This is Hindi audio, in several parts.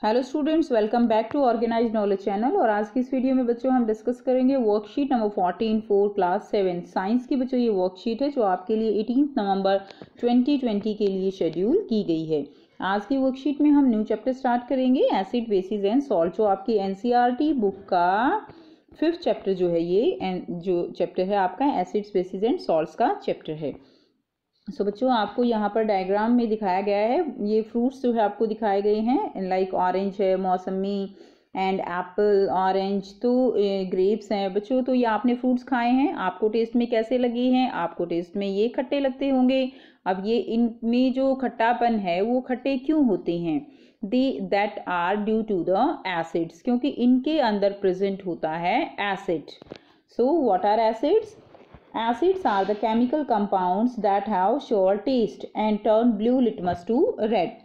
Hello students, welcome back to organised knowledge channel. और आज की इस वीडियो में बच्चों हम डिस्कस करेंगे worksheet number 14 for class 7 science की। बच्चों ये वर्कशीट है जो आपके लिए 18 नवंबर 2020 के लिए शेड्यूल की गई है। आज की वर्कशीट में हम न्यू चैप्टर स्टार्ट करेंगे, एसिड बेसिस एंड सॉल्ट, जो आपकी एनसीईआरटी बुक का 5th चैप्टर जो है, ये जो चैप्टर है आपका एसिड्स बेसिस एंड सॉल्ट्स का चैप्टर है। सो बच्चों आपको यहाँ पर डायग्राम में दिखाया गया है, ये फ्रूट्स जो है आपको दिखाए गए हैं, लाइक ऑरेंज है, मौसमी एंड एप्पल, ऑरेंज, तो ग्रेप्स हैं बच्चों। तो ये आपने फ्रूट्स खाए हैं, आपको टेस्ट में कैसे लगे हैं? आपको टेस्ट में ये खट्टे लगते होंगे। अब ये इनमें जो खट्टापन है वो खट्टे क्यों होते हैं? That are due to the acids, क्योंकि इनके अंदर प्रेजेंट होता है acid. So what are acids? Acids are the chemical compounds that have sour taste and turn blue litmus to red.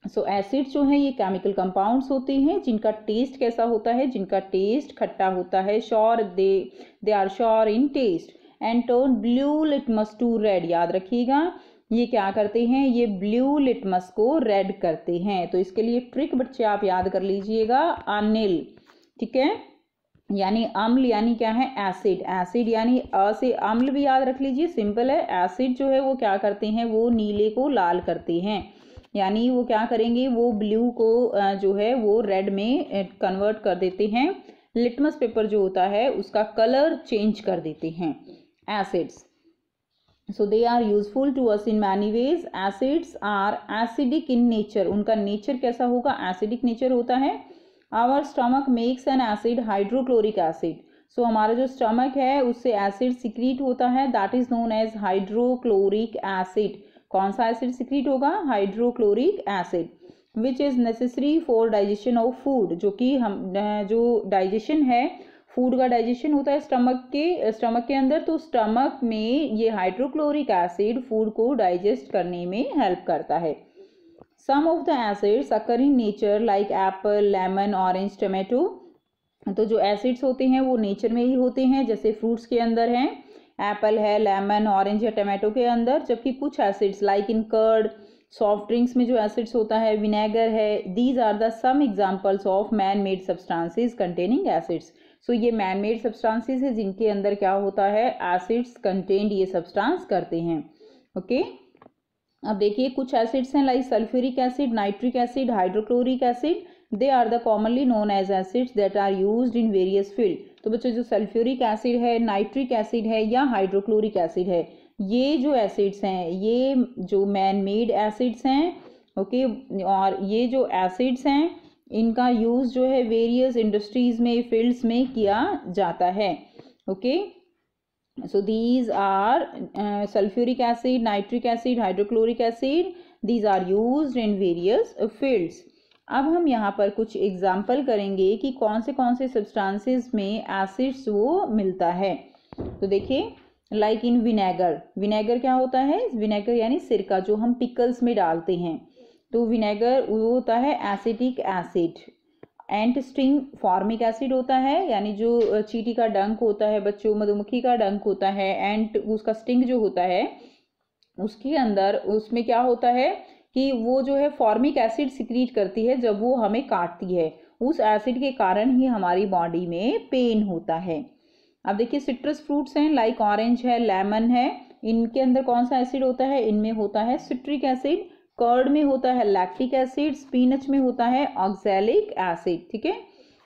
So acids जो है ये chemical compounds होते हैं जिनका टेस्ट कैसा होता है? जिनका टेस्ट खट्टा होता है। sour, they are sour in taste and turn blue litmus to red. याद रखिएगा, ये क्या करते हैं? ये ब्लू लिटमस को रेड करते हैं। तो इसके लिए ट्रिक बच्चे आप याद कर लीजिएगा, अनिल, ठीक है, यानी अम्ल, यानी क्या है? एसिड। एसिड यानी अ से अम्ल भी याद रख लीजिए, सिंपल है। एसिड जो है वो क्या करते हैं? वो नीले को लाल करते हैं, यानी वो क्या करेंगे? वो ब्लू को जो है वो रेड में कन्वर्ट कर देते हैं। लिटमस पेपर जो होता है उसका कलर चेंज कर देते हैं acids. So they are useful to us in many ways. Acids are acidic in nature. उनका नेचर कैसा होगा? एसिडिक नेचर होता है। Our stomach makes an acid hydrochloric acid. So हमारा जो स्टमक है उससे एसिड सिक्रीट होता है, that is known as hydrochloric acid. कौन सा एसिड सिक्रीट होगा? Hydrochloric acid, which is necessary for digestion of food. जो कि हम जो डाइजेशन है, फूड का डाइजेशन होता है स्टमक के अंदर, तो स्टमक में ये हाइड्रोक्लोरिक एसिड फूड को डाइजेस्ट करने में हेल्प करता है। Some of the acids occur in nature like apple, lemon, orange, tomato. तो जो एसिड्स होते हैं वो नेचर में ही होते हैं, जैसे फ्रूट्स के अंदर हैं, एप्पल है, लेमन, ऑरेंज या टमाटो के अंदर। जबकि कुछ acids like in curd, soft drinks में जो एसिड्स होता है, विनेगर है, these are the some examples of man made substances containing acids. So ये मैन मेड सब्सटेंसेस है जिनके अंदर क्या होता है? एसिड्स कंटेंड ये सब्सटेंस करते हैं। ओके अब देखिए कुछ एसिड्स हैं like sulphuric acid, nitric acid, hydrochloric acid. They are the commonly known as acids that are used in various field. तो बच्चों जो सल्फ्यूरिक एसिड है, नाइट्रिक एसिड है या हाइड्रोक्लोरिक एसिड है, ये जो एसिड्स हैं ये जो मैन मेड एसिड्स हैं। ओके और ये जो एसिड्स हैं इनका यूज जो है वेरियस इंडस्ट्रीज में, फील्ड्स में किया जाता है। Okay So these are sulfuric acid, nitric acid, hydrochloric acid. These are used in various fields. अब हम यहाँ पर कुछ एग्जाम्पल करेंगे कि कौन से सब्सटेंसेस में एसिड्स वो मिलता है। तो देखिए लाइक इन विनेगर। विनेगर क्या होता है? विनेगर यानी सिरका, जो हम पिकल्स में डालते हैं। तो विनेगर वो होता है एसिटिक एसिड। एंट स्टिंग फॉर्मिक एसिड होता है, यानी जो चींटी का डंक होता है बच्चों, मधुमक्खी का डंक होता है, एंट उसका स्टिंग जो होता है उसके अंदर उसमें क्या होता है कि वो जो है फॉर्मिक एसिड सिक्रीट करती है जब वो हमें काटती है। उस एसिड के कारण ही हमारी बॉडी में पेन होता है। अब देखिए सिट्रस फ्रूट्स हैं लाइक ऑरेंज है, लेमन है, इनके अंदर कौन सा एसिड होता है? इनमें होता है सिट्रिक एसिड। कर्ड में होता है लैक्टिक एसिड। स्पिनच में होता है ऑक्सैलिक एसिड। ठीक है,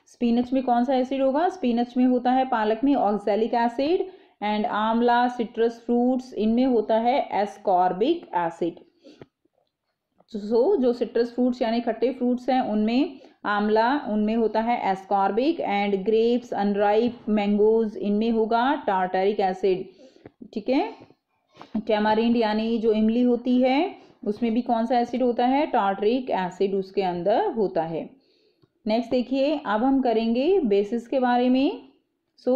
स्पिनच में कौन सा एसिड होगा? स्पिनच में होता है, पालक में, ऑक्सैलिक एसिड। एंड आंवला, सिट्रस फ्रूट्स, इनमें होता है एस्कॉर्बिक एसिड। जो सिट्रस फ्रूट्स यानी खट्टे फ्रूट्स हैं उनमें आंवला, उनमें होता है ascorbic. And grapes, unripe mangoes, इनमें होगा टार्टारिक एसिड। ठीक है, टैमारिंड यानी जो इमली होती है उसमें भी कौन सा एसिड होता है? टार्टरिक एसिड उसके अंदर होता है। नेक्स्ट देखिए अब हम करेंगे बेसिस के बारे में। So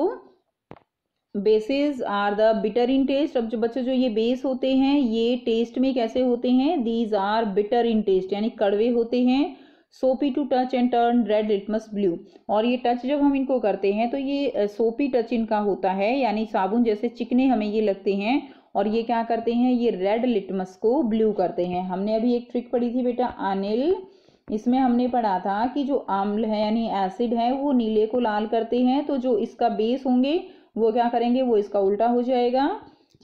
bases are the bitter in taste. अब जो बच्चे जो ये बेस होते हैं ये टेस्ट में कैसे होते हैं? These are bitter in taste, यानी कड़वे होते हैं। Soapy to touch and turn red litmus blue. और ये टच जब हम इनको करते हैं तो ये सोपी टच इनका होता है, यानी साबुन जैसे चिकने हमें ये लगते हैं। और ये क्या करते हैं? ये रेड लिटमस को ब्लू करते हैं। हमने अभी एक ट्रिक पढ़ी थी बेटा, अनिल, इसमें हमने पढ़ा था कि जो अम्ल है यानी एसिड है वो नीले को लाल करते हैं, तो जो इसका बेस होंगे वो क्या करेंगे, वो इसका उल्टा हो जाएगा।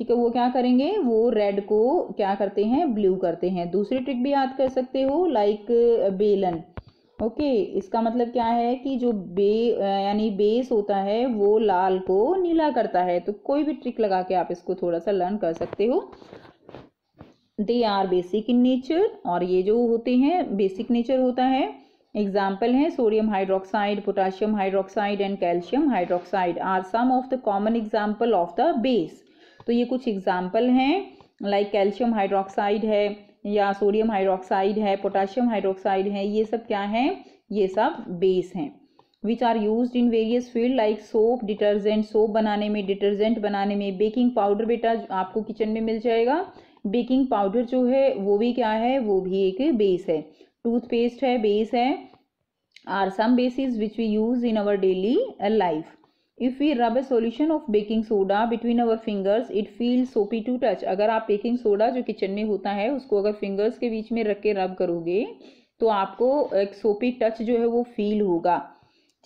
ठीक है, वो क्या करेंगे, वो रेड को क्या करते हैं, ब्लू करते हैं। दूसरी ट्रिक भी याद कर सकते हो, लाइक बेलन। ओके, इसका मतलब क्या है कि जो यानी बेस होता है वो लाल को नीला करता है। तो कोई भी ट्रिक लगा के आप इसको थोड़ा सा लर्न कर सकते हो। They are basic in nature, और ये जो होते हैं बेसिक नेचर होता है। एग्जाम्पल है sodium hydroxide, potassium hydroxide and calcium hydroxide are some of the common example of the base. तो ये कुछ एग्जाम्पल हैं, लाइक कैल्शियम हाइड्रोक्साइड है या सोडियम हाइड्रोक्साइड है, पोटाशियम हाइड्रोक्साइड है, ये सब क्या है, ये सब बेस हैं। Which are use in various field like soap, detergent, soap बनाने में, डिटर्जेंट बनाने में। बेकिंग पाउडर बेटा आपको किचन में मिल जाएगा। बेकिंग पाउडर जो है वो भी क्या है, वो भी एक बेस है। टूथपेस्ट है, बेस है। Are some bases which we use in our daily life. If we rub a solution of baking soda between our fingers it feel soapy to touch. अगर आप बेकिंग सोडा जो किचन में होता है उसको अगर फिंगर्स के बीच में रख के रब करोगे तो आपको एक सोपी टच जो है वो फील होगा।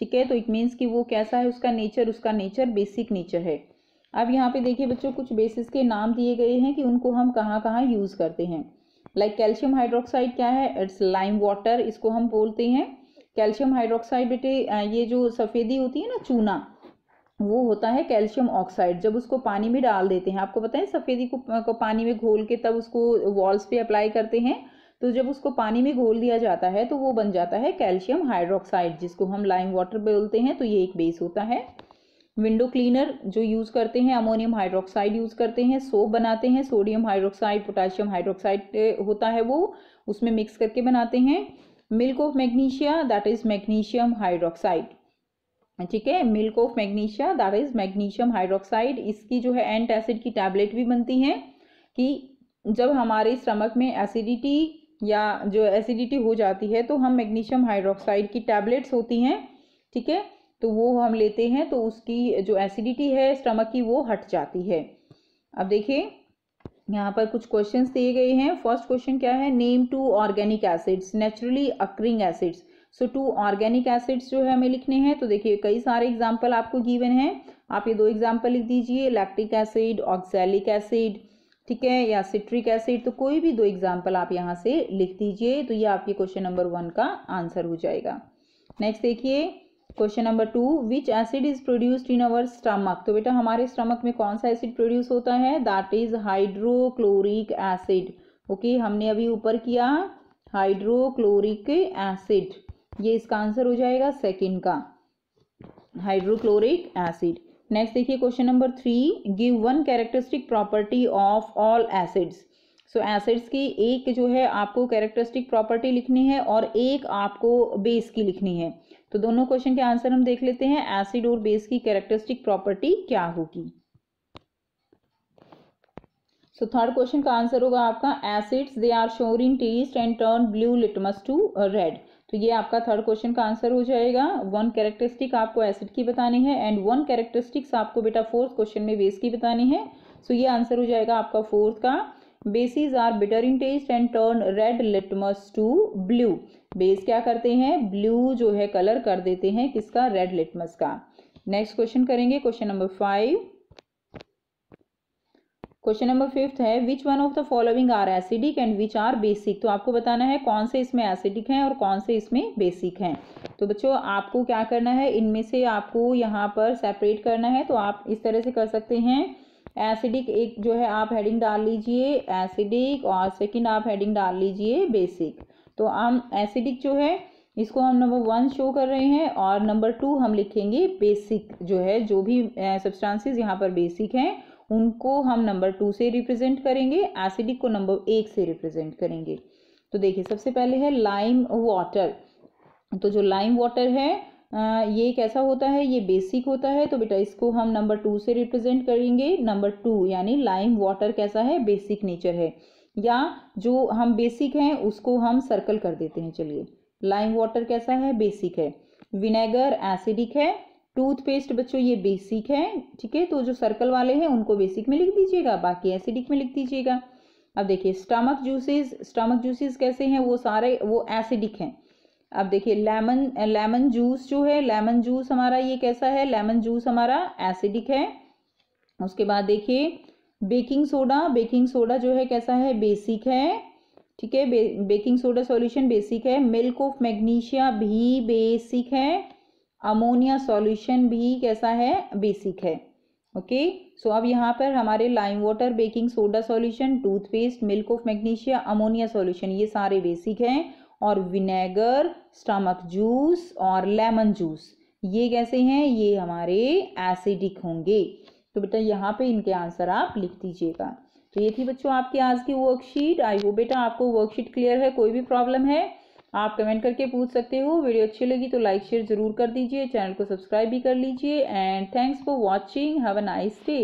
ठीक है, तो इट मीन्स कि वो कैसा है, उसका नेचर बेसिक नेचर है। अब यहाँ पे देखिए बच्चों, कुछ बेसिस के नाम दिए गए हैं कि उनको हम कहाँ कहाँ यूज करते हैं। लाइक कैल्शियम हाइड्रोक्साइड क्या है, इट्स लाइम वाटर, इसको हम बोलते हैं। कैल्शियम हाइड्रोक्साइड बेटे ये जो सफेदी होती है ना, चूना, वो होता है कैल्शियम ऑक्साइड। जब उसको पानी में डाल देते हैं, आपको पता है सफेदी को पानी में घोल के तब उसको वॉल्स पे अप्लाई करते हैं, तो जब उसको पानी में घोल दिया जाता है तो वो बन जाता है कैल्शियम हाइड्रोक्साइड, जिसको हम लाइम वाटर बोलते हैं। तो ये एक बेस होता है। विंडो क्लीनर जो यूज करते हैं, अमोनियम हाइड्रोक्साइड यूज करते हैं। सोप बनाते हैं, सोडियम हाइड्रोक्साइड, पोटाशियम हाइड्रोक्साइड होता है वो, उसमें मिक्स करके बनाते हैं। Milk of magnesia that is magnesium hydroxide. ठीक है, milk of magnesia that is magnesium hydroxide. इसकी जो है एंटासिड की टैबलेट भी बनती है कि जब हमारे स्टमक में एसिडिटी या जो एसिडिटी हो जाती है तो हम मैग्नीशियम हाइड्रोक्साइड की टैबलेट्स होती हैं, ठीक है, तो वो हम लेते हैं तो उसकी जो एसिडिटी है स्टमक की वो हट जाती है। अब देखिए यहाँ पर कुछ क्वेश्चंस दिए गए हैं। फर्स्ट क्वेश्चन क्या है, name 2 organic acids naturally occurring acids. So 2 organic acids जो है हमें लिखने हैं। तो देखिए कई सारे एग्जाम्पल आपको गिवन है, आप ये 2 एग्जाम्पल लिख दीजिए, लैक्टिक एसिड, ऑक्सैलिक एसिड, ठीक है, या सिट्रिक एसिड। तो कोई भी 2 एग्जाम्पल आप यहाँ से लिख दीजिए, तो ये आपके क्वेश्चन नंबर 1 का आंसर हो जाएगा। नेक्स्ट देखिए question number 2, which acid is produced in our stomach. तो बेटा हमारे स्टमक में कौन सा एसिड प्रोड्यूस होता है, that is hydrochloric acid. Okay, हमने अभी ऊपर किया हाइड्रोक्लोरिक एसिड, ये इसका आंसर हो जाएगा सेकंड का, हाइड्रोक्लोरिक एसिड। नेक्स्ट देखिए question number 3, give one characteristic property of all acids. So acids की एक जो है आपको कैरेक्टरिस्टिक प्रॉपर्टी लिखनी है और एक आपको बेस की लिखनी है। तो दोनों क्वेश्चन के आंसर हम देख लेते हैं, एसिड और बेस की कैरेक्टरिस्टिक प्रॉपर्टी क्या होगी। सो थर्ड क्वेश्चन का आंसर होगा आपका acids they are sour in taste and turn blue litmus to red. तो ये आपका थर्ड क्वेश्चन का आंसर हो जाएगा। 1 कैरेक्टरिस्टिक आपको एसिड की बतानी है एंड 1 कैरेक्टरिस्टिक्स आपको बेटा फोर्थ क्वेश्चन में बेस की बतानी है। सो ये आंसर हो जाएगा आपका फोर्थ का। Bases are bitter in taste and turn red litmus to blue. Base क्या करते हैं, ब्लू जो है कलर कर देते हैं किसका, रेड लिटमस का। नेक्स्ट क्वेश्चन करेंगे क्वेश्चन नंबर 5। क्वेश्चन नंबर 5 है, which one of the following are acidic and which are basic. तो आपको बताना है कौन से इसमें एसिडिक हैं और कौन से इसमें बेसिक हैं। तो बच्चों आपको क्या करना है, इनमें से आपको यहाँ पर सेपरेट करना है। तो आप इस तरह से कर सकते हैं, एसिडिक एक जो है आप हेडिंग डाल लीजिए एसिडिक और सेकंड आप हेडिंग डाल लीजिए बेसिक। तो हम एसिडिक जो है इसको हम नंबर 1 शो कर रहे हैं और नंबर 2 हम लिखेंगे बेसिक, जो है जो भी सब्सटेंसेस यहाँ पर बेसिक हैं उनको हम नंबर 2 से रिप्रेजेंट करेंगे, एसिडिक को नंबर 1 से रिप्रेजेंट करेंगे। तो देखिए सबसे पहले है लाइम वाटर। तो जो लाइम वाटर है ये कैसा होता है, ये बेसिक होता है। तो बेटा इसको हम नंबर 2 से रिप्रेजेंट करेंगे। नंबर 2 यानी लाइम वाटर कैसा है, बेसिक नेचर है, या जो हम बेसिक हैं उसको हम सर्कल कर देते हैं। चलिए लाइम वाटर कैसा है, बेसिक है। विनेगर एसिडिक है। टूथपेस्ट बच्चों ये बेसिक है, ठीक है, तो जो सर्कल वाले हैं उनको बेसिक में लिख दीजिएगा, बाकी एसिडिक में लिख दीजिएगा। अब देखिए स्टमक जूसेस कैसे हैं, वो सारे वो एसिडिक हैं। अब देखिए लेमन जूस जो है, लेमन जूस हमारा ये कैसा है, लेमन जूस हमारा एसिडिक है। उसके बाद देखिए बेकिंग सोडा जो है कैसा है, बेसिक है। ठीक है, बेकिंग सोडा सॉल्यूशन बेसिक है। मिल्क ऑफ मैग्नीशिया भी बेसिक है। अमोनिया सॉल्यूशन भी कैसा है, बेसिक है। ओके, सो अब यहाँ पर हमारे lime water, baking soda solution, toothpaste, milk of magnesia, ammonia solution, ये सारे बेसिक हैं। और विनेगर, स्टमक जूस और लेमन जूस ये कैसे हैं, ये हमारे एसिडिक होंगे। तो बेटा यहाँ पे इनके आंसर आप लिख दीजिएगा। तो ये थी बच्चों आपकी आज की वर्कशीट। आई होप बेटा आपको वर्कशीट क्लियर है। कोई भी प्रॉब्लम है आप कमेंट करके पूछ सकते हो। वीडियो अच्छी लगी तो लाइक शेयर जरूर कर दीजिए, चैनल को सब्सक्राइब भी कर लीजिए। And thanks for watching, have a nice day.